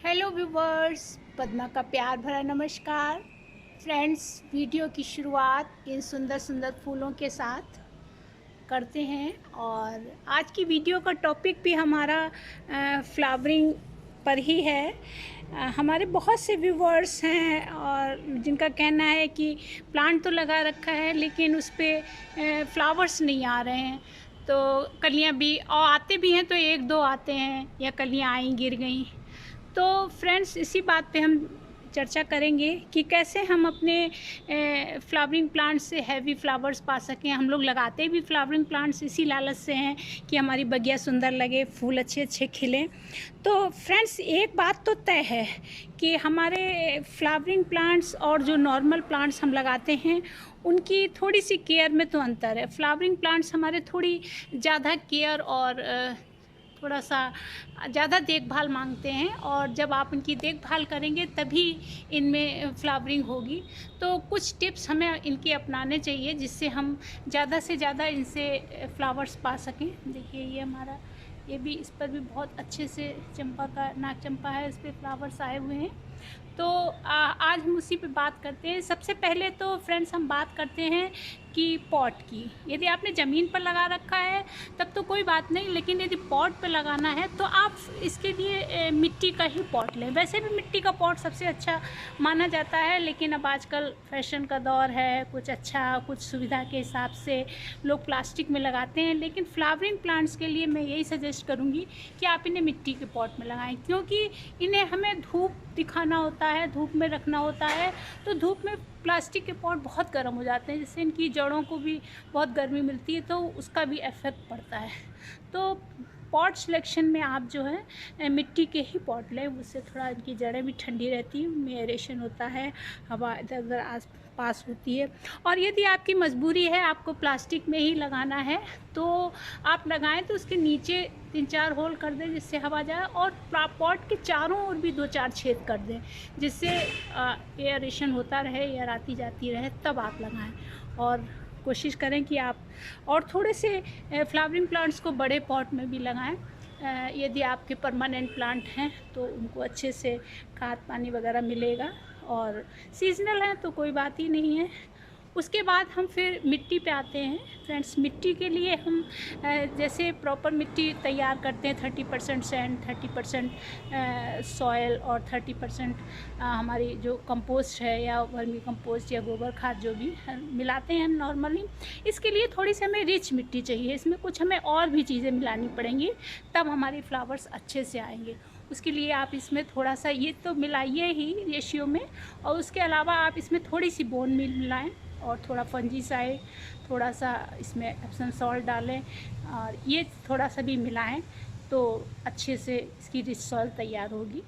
Hello viewers, Padma का प्यार भरा नमस्कार। फ्रेंड्स, वीडियो की शुरुआत इन सुंदर सुंदर फूलों के साथ करते हैं और आज की वीडियो का टॉपिक भी हमारा फ्लावरिंग पर ही है। हमारे बहुत से व्यूवर्स हैं और जिनका कहना है कि प्लांट तो लगा रखा है लेकिन उस पर फ्लावर्स नहीं आ रहे हैं, तो कलियां भी और आते भी हैं तो एक दो आते हैं या कलियां आई गिर गई। तो फ्रेंड्स, इसी बात पे हम चर्चा करेंगे कि कैसे हम अपने फ्लावरिंग प्लांट्स से हैवी फ्लावर्स पा सकें। हम लोग लगाते भी फ्लावरिंग प्लांट्स इसी लालच से हैं कि हमारी बगिया सुंदर लगे, फूल अच्छे अच्छे खिलें। तो फ्रेंड्स, एक बात तो तय है कि हमारे फ्लावरिंग प्लांट्स और जो नॉर्मल प्लांट्स हम लगाते हैं उनकी थोड़ी सी केयर में तो अंतर है। फ्लावरिंग प्लांट्स हमारे थोड़ी ज़्यादा केयर और थोड़ा सा ज़्यादा देखभाल मांगते हैं और जब आप इनकी देखभाल करेंगे तभी इनमें फ्लावरिंग होगी। तो कुछ टिप्स हमें इनके अपनाने चाहिए जिससे हम ज़्यादा से ज़्यादा इनसे फ्लावर्स पा सकें। देखिए, ये हमारा ये भी, इस पर भी बहुत अच्छे से चंपा का नाग चंपा है, इस पर फ्लावर्स आए हुए हैं। तो आज हम उसी पे बात करते हैं। सबसे पहले तो फ्रेंड्स हम बात करते हैं कि पॉट की। यदि आपने ज़मीन पर लगा रखा है तब तो कोई बात नहीं, लेकिन यदि पॉट पर लगाना है तो आप इसके लिए मिट्टी का ही पॉट लें। वैसे भी मिट्टी का पॉट सबसे अच्छा माना जाता है, लेकिन अब आजकल फैशन का दौर है, कुछ अच्छा कुछ सुविधा के हिसाब से लोग प्लास्टिक में लगाते हैं। लेकिन फ्लावरिंग प्लांट्स के लिए मैं यही सजेस्ट करूँगी कि आप इन्हें मिट्टी के पॉट में लगाएं, क्योंकि इन्हें हमें धूप दिखाना होता है, धूप में रखना होता है। तो धूप में प्लास्टिक के पॉट बहुत गर्म हो जाते हैं, जिससे इनकी जड़ों को भी बहुत गर्मी मिलती है, तो उसका भी इफ़ेक्ट पड़ता है। तो पॉट सिलेक्शन में आप जो है मिट्टी के ही पॉट लें, उससे थोड़ा इनकी जड़ें भी ठंडी रहती हैं, उनमें एरेशन होता है, हवा इधर उधर आस पास होती है। और यदि आपकी मजबूरी है, आपको प्लास्टिक में ही लगाना है, तो आप लगाएं तो उसके नीचे 3-4 होल कर दें जिससे हवा जाए, और पॉट के चारों ओर भी 2-4 छेद कर दें जिससे एयरेशन होता रहे, एयर आती जाती रहे, तब आप लगाएं। और कोशिश करें कि आप और थोड़े से फ्लावरिंग प्लांट्स को बड़े पॉट में भी लगाएं। यदि आपके परमानेंट प्लांट हैं तो उनको अच्छे से खाद पानी वगैरह मिलेगा, और सीजनल हैं तो कोई बात ही नहीं है। उसके बाद हम फिर मिट्टी पे आते हैं। फ्रेंड्स, मिट्टी के लिए हम जैसे प्रॉपर मिट्टी तैयार करते हैं, 30% सैंड, 30% सॉयल और 30% हमारी जो कंपोस्ट है या वर्मी कंपोस्ट या गोबर खाद जो भी मिलाते हैं हम नॉर्मली। इसके लिए थोड़ी सी हमें रिच मिट्टी चाहिए, इसमें कुछ हमें और भी चीज़ें मिलानी पड़ेंगी, तब हमारी फ्लावर्स अच्छे से आएंगे। उसके लिए आप इसमें थोड़ा सा ये तो मिलाइए ही रेशियो में, और उसके अलावा आप इसमें थोड़ी सी बोन मील मिलाएं और थोड़ा फंजीसाइड, थोड़ा सा इसमें एप्सम सॉल्ट डालें और ये थोड़ा सा भी मिलाएं तो अच्छे से इसकी रिच सॉइल तैयार होगी।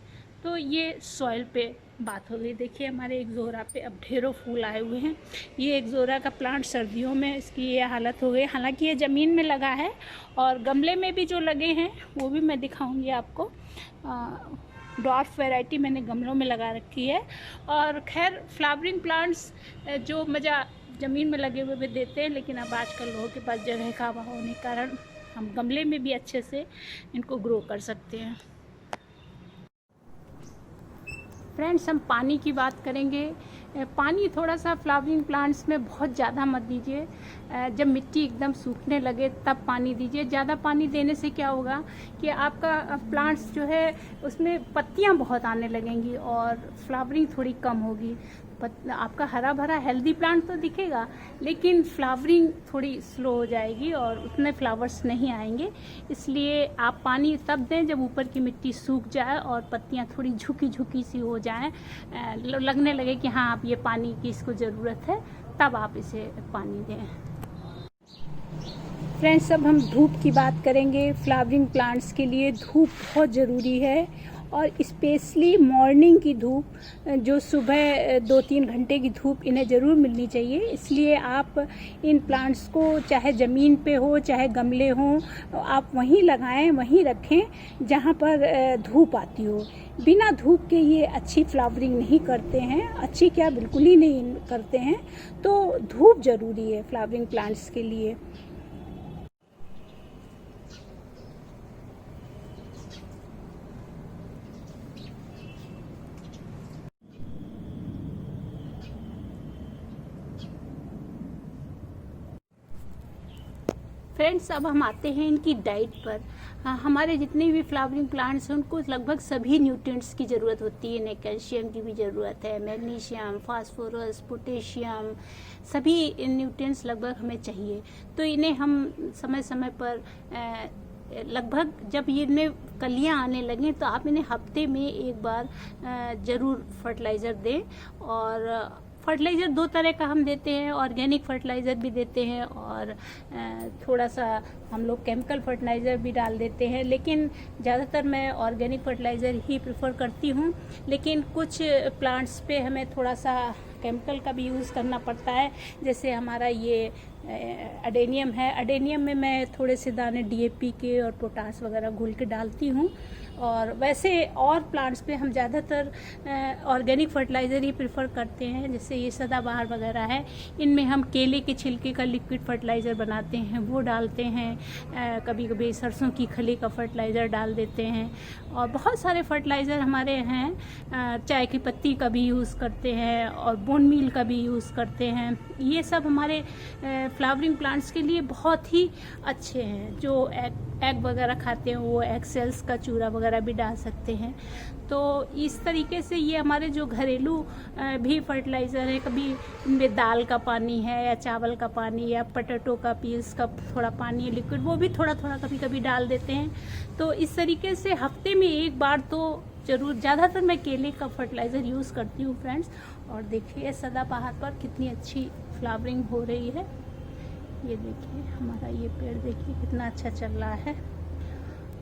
तो ये सॉइल पे बात हो गई। देखिए, हमारे एक्ज़ोरा पे अब ढेरों फूल आए हुए हैं। ये एक्ज़ोरा का प्लांट सर्दियों में इसकी ये हालत हो गई, हालांकि ये ज़मीन में लगा है, और गमले में भी जो लगे हैं वो भी मैं दिखाऊंगी आपको। डॉर्फ वैरायटी मैंने गमलों में लगा रखी है। और खैर, फ्लावरिंग प्लांट्स जो मज़ा ज़मीन में लगे हुए भी देते हैं, लेकिन अब आजकल लोगों के पास जगह का अभाव होने के कारण हम गमले में भी अच्छे से इनको ग्रो कर सकते हैं। फ्रेंड्स, हम पानी की बात करेंगे। पानी थोड़ा सा फ्लावरिंग प्लांट्स में बहुत ज़्यादा मत दीजिए। जब मिट्टी एकदम सूखने लगे तब पानी दीजिए। ज़्यादा पानी देने से क्या होगा कि आपका प्लांट्स जो है उसमें पत्तियां बहुत आने लगेंगी और फ्लावरिंग थोड़ी कम होगी। आपका हरा भरा हेल्दी प्लांट तो दिखेगा, लेकिन फ्लावरिंग थोड़ी स्लो हो जाएगी और उतने फ्लावर्स नहीं आएंगे। इसलिए आप पानी तब दें जब ऊपर की मिट्टी सूख जाए और पत्तियां थोड़ी झुकी झुकी सी हो जाएं, लगने लगे कि हाँ अब ये पानी की इसको ज़रूरत है, तब आप इसे पानी दें। फ्रेंड्स, अब हम धूप की बात करेंगे। फ्लावरिंग प्लांट्स के लिए धूप बहुत ज़रूरी है, और स्पेशली मॉर्निंग की धूप, जो सुबह 2-3 घंटे की धूप इन्हें ज़रूर मिलनी चाहिए। इसलिए आप इन प्लांट्स को चाहे ज़मीन पे हो चाहे गमले हों, आप वहीं लगाएं, वहीं रखें जहाँ पर धूप आती हो। बिना धूप के ये अच्छी फ्लावरिंग नहीं करते हैं, अच्छी क्या बिल्कुल ही नहीं करते हैं। तो धूप ज़रूरी है फ्लावरिंग प्लांट्स के लिए। फ्रेंड्स अब हम आते हैं इनकी डाइट पर। हमारे जितने भी फ्लावरिंग प्लांट्स हैं उनको लगभग सभी न्यूट्रिएंट्स की ज़रूरत होती है। इन्हें कैल्शियम की भी ज़रूरत है, मैग्नीशियम, फास्फोरस, पोटेशियम, सभी न्यूट्रिएंट्स लगभग हमें चाहिए। तो इन्हें हम समय समय पर लगभग जब इनमें कलियां आने लगें तो आप इन्हें हफ्ते में एक बार ज़रूर फर्टिलाइज़र दें। और फर्टिलाइज़र दो तरह का हम देते हैं, ऑर्गेनिक फर्टिलाइज़र भी देते हैं और थोड़ा सा हम लोग केमिकल फर्टिलाइज़र भी डाल देते हैं, लेकिन ज़्यादातर मैं ऑर्गेनिक फर्टिलाइज़र ही प्रेफर करती हूँ। लेकिन कुछ प्लांट्स पे हमें थोड़ा सा केमिकल का भी यूज़ करना पड़ता है। जैसे हमारा ये अडेनियम है, अडेनियम में मैं थोड़े से दाने DAP के और पोटास वगैरह घोल के डालती हूँ। और वैसे और प्लांट्स पे हम ज़्यादातर ऑर्गेनिक फर्टिलाइज़र ही प्रेफर करते हैं। जैसे ये सदाबहार वगैरह है, इनमें हम केले के छिलके का लिक्विड फर्टिलाइज़र बनाते हैं, वो डालते हैं। कभी कभी सरसों की खली का फर्टिलाइज़र डाल देते हैं। और बहुत सारे फर्टिलाइज़र हमारे हैं, चाय की पत्ती का भी यूज़ करते हैं और बोन मील का भी यूज़ करते हैं। ये सब हमारे फ्लावरिंग प्लांट्स के लिए बहुत ही अच्छे हैं। जो एग वगैरह खाते हैं वो एग सेल्स का चूरा वगैरह भी डाल सकते हैं। तो इस तरीके से ये हमारे जो घरेलू भी फर्टिलाइज़र है, कभी इनमें दाल का पानी है या चावल का पानी या पोटैटो का पील्स का थोड़ा पानी है लिक्विड, वो भी थोड़ा थोड़ा कभी कभी डाल देते हैं। तो इस तरीके से हफ्ते में एक बार तो ज़रूर, ज़्यादातर मैं केले का फर्टिलाइज़र यूज़ करती हूँ फ्रेंड्स। और देखिए सदाबहार पर कितनी अच्छी फ्लावरिंग हो रही है। ये देखिए हमारा ये पेड़ देखिए कितना अच्छा चल रहा है।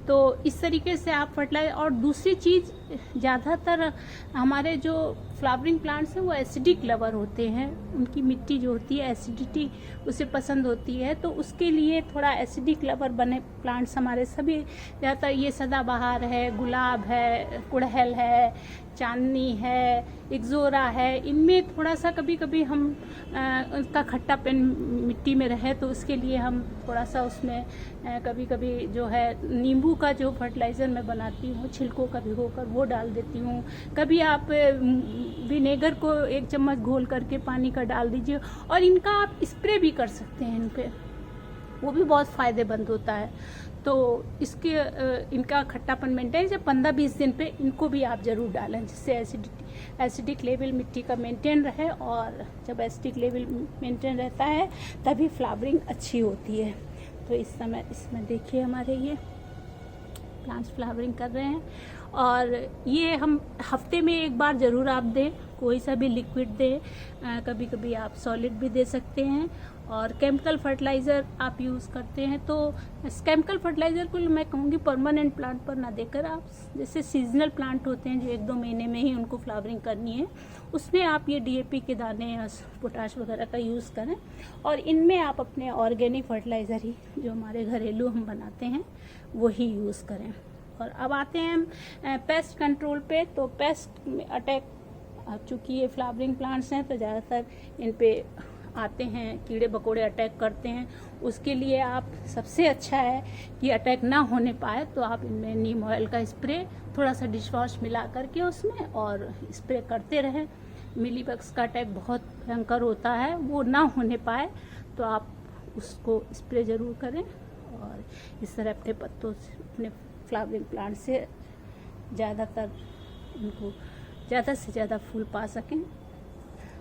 तो इस तरीके से आप फर्टिलाइजर। और दूसरी चीज़, ज़्यादातर हमारे जो फ्लावरिंग प्लांट्स हैं वो एसिडिक लवर होते हैं। उनकी मिट्टी जो होती है एसिडिटी उसे पसंद होती है, तो उसके लिए थोड़ा एसिडिक लवर बने प्लांट्स हमारे सभी, ज़्यादातर ये सदाबहार है, गुलाब है, गुड़हल है, चांदनी है, इक्ज़ोरा है, इनमें थोड़ा सा कभी कभी हम उसका खट्टापन मिट्टी में रहे तो उसके लिए हम थोड़ा सा उसमें कभी कभी जो है नींबू का जो फर्टिलाइज़र मैं बनाती हूँ छिलकों का भिगोकर वो डाल देती हूँ। कभी आप विनेगर को 1 चम्मच घोल करके पानी का डाल दीजिए और इनका आप स्प्रे भी कर सकते हैं इन पे, वो भी बहुत फ़ायदेमंद होता है। तो इसके इनका खट्टापन मेंटेन जब 15-20 दिन पे इनको भी आप ज़रूर डालें, जिससे एसिडिक लेवल मिट्टी का मेंटेन रहे। और जब एसिडिक लेवल मेंटेन रहता है तभी फ्लावरिंग अच्छी होती है। तो इस समय इसमें देखिए हमारे ये प्लांट्स फ्लावरिंग कर रहे हैं। और ये हम हफ्ते में एक बार ज़रूर आप दें, कोई सा भी लिक्विड दें। कभी कभी आप सॉलिड भी दे सकते हैं। और केमिकल फर्टिलाइज़र आप यूज़ करते हैं तो केमिकल फर्टिलाइज़र को मैं कहूँगी परमानेंट प्लांट पर ना देकर आप जैसे सीजनल प्लांट होते हैं जो 1-2 महीने में ही उनको फ्लावरिंग करनी है, उसमें आप ये DAP के दाने या पोटाश वगैरह का यूज़ करें। और इनमें आप अपने ऑर्गेनिक फर्टिलाइज़र ही जो हमारे घरेलू हम बनाते हैं वही यूज़ करें। और अब आते हैं हम पेस्ट कंट्रोल पे। तो पेस्ट अटैक, चूँकि ये फ्लावरिंग प्लांट्स हैं तो ज़्यादातर इन पे आते हैं, कीड़े मकोड़े अटैक करते हैं। उसके लिए आप सबसे अच्छा है कि अटैक ना होने पाए तो आप इनमें नीम ऑयल का स्प्रे थोड़ा सा डिश वॉश मिला करके उसमें और स्प्रे करते रहें। मिलीबग्स का अटैक बहुत भयंकर होता है, वो ना होने पाए तो आप उसको स्प्रे ज़रूर करें। और इस तरह अपने पत्तों से, अपने फ्लावरिंग प्लांट से ज़्यादातर उनको ज़्यादा से ज़्यादा फूल पा सकें।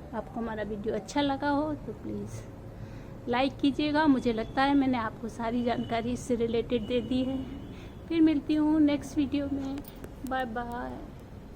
आपको हमारा वीडियो अच्छा लगा हो तो प्लीज़ लाइक कीजिएगा। मुझे लगता है मैंने आपको सारी जानकारी इससे रिलेटेड दे दी है। फिर मिलती हूँ नेक्स्ट वीडियो में। Bye bye.